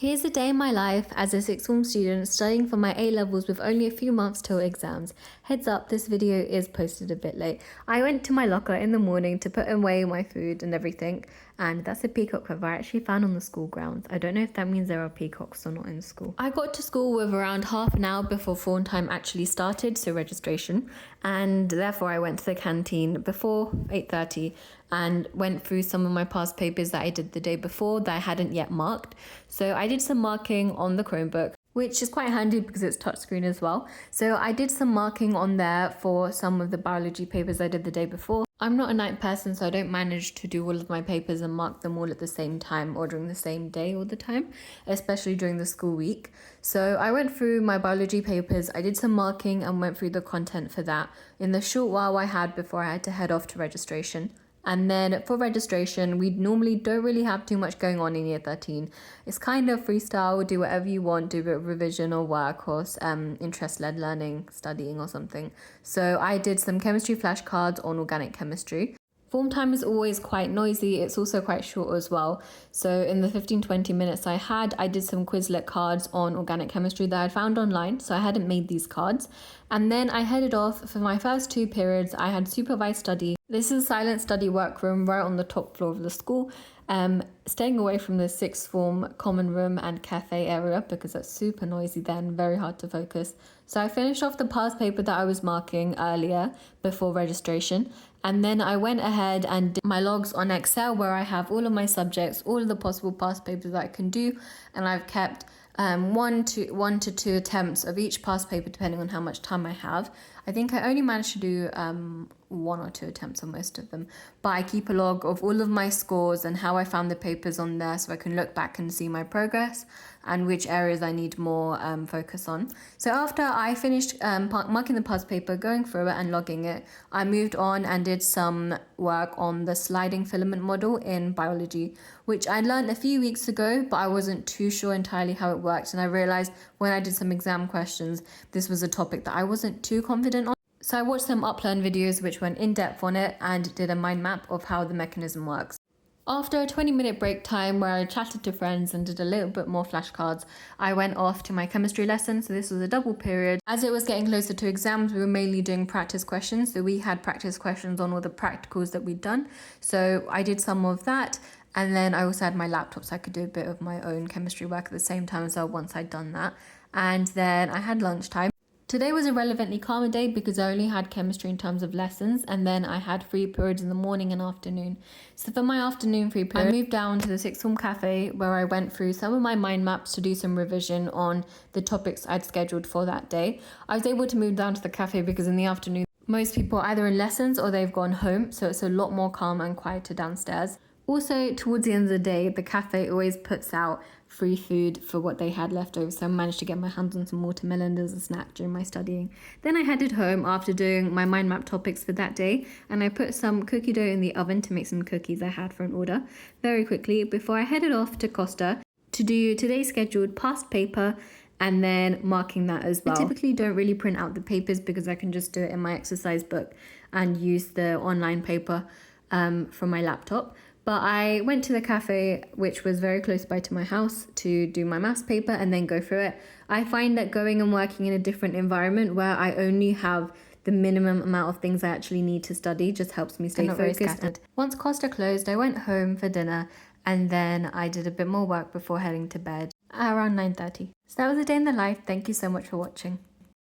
Here's a day in my life as a sixth form student studying for my A-levels with only a few months till exams. Heads up, this video is posted a bit late. I went to my locker in the morning to put away my food and everything, and that's a peacock feather I actually found on the school grounds. I don't know if that means there are peacocks or not in school. I got to school with around half an hour before form time actually started, so registration, and therefore I went to the canteen before 8:30 and went through some of my past papers that I did the day before that I hadn't yet marked. So I did some marking on the Chromebook, which is quite handy because it's touchscreen as well. So I did some marking on there for some of the biology papers I did the day before. I'm not a night person, so I don't manage to do all of my papers and mark them all at the same time or during the same day all the time, especially during the school week. So I went through my biology papers, I did some marking and went through the content for that in the short while I had before I had to head off to registration. And then for registration, we normally don't really have too much going on in year 13. It's kind of freestyle, do whatever you want, do a bit of revision or work or interest-led learning, studying or something. So I did some chemistry flashcards on organic chemistry. Form time is always quite noisy, it's also quite short as well. So in the 15-20 minutes I did some Quizlet cards on organic chemistry that I found online, so I hadn't made these cards. And then I headed off for my first two periods. I had supervised study. This is a silent study workroom right on the top floor of the school, staying away from the sixth form common room and cafe area because that's super noisy then, very hard to focus. So I finished off the past paper that I was marking earlier before registration, and then I went ahead and did my logs on Excel where I have all of my subjects, all of the possible past papers that I can do, and I've kept one to two attempts of each past paper depending on how much time I have. I think I only managed to do one or two attempts on most of them, but I keep a log of all of my scores and how I found the papers on there so I can look back and see my progress and which areas I need more focus on. So after I finished marking the past paper, going through it and logging it, I moved on and did some work on the sliding filament model in biology, which I learned a few weeks ago, but I wasn't too sure entirely how it worked. And I realized when I did some exam questions, this was a topic that I wasn't too confident on. So I watched some uplearn videos which went in depth on it and did a mind map of how the mechanism works. After a 20-minute break time where I chatted to friends and did a little bit more flashcards, I went off to my chemistry lesson. So this was a double period. As it was getting closer to exams, we were mainly doing practice questions. So we had practice questions on all the practicals that we'd done. So I did some of that. And then I also had my laptop so I could do a bit of my own chemistry work at the same time as well once I'd done that. And then I had lunchtime. Today was a relevantly calmer day because I only had chemistry in terms of lessons, and then I had free periods in the morning and afternoon. So for my afternoon free period, I moved down to the sixth form cafe where I went through some of my mind maps to do some revision on the topics I'd scheduled for that day. I was able to move down to the cafe because in the afternoon, most people are either in lessons or they've gone home, so it's a lot more calm and quieter downstairs. Also, towards the end of the day, the cafe always puts out free food for what they had left over, so I managed to get my hands on some watermelon as a snack during my studying. Then I headed home after doing my mind map topics for that day, and I put some cookie dough in the oven to make some cookies I had for an order very quickly before I headed off to Costa to do today's scheduled past paper and then marking that as well. I typically don't really print out the papers because I can just do it in my exercise book and use the online paper from my laptop. But I went to the cafe, which was very close by to my house, to do my maths paper and then go through it. I find that going and working in a different environment where I only have the minimum amount of things I actually need to study just helps me stay focused. And once Costa closed, I went home for dinner and then I did a bit more work before heading to bed at around 9:30. So that was a day in the life. Thank you so much for watching.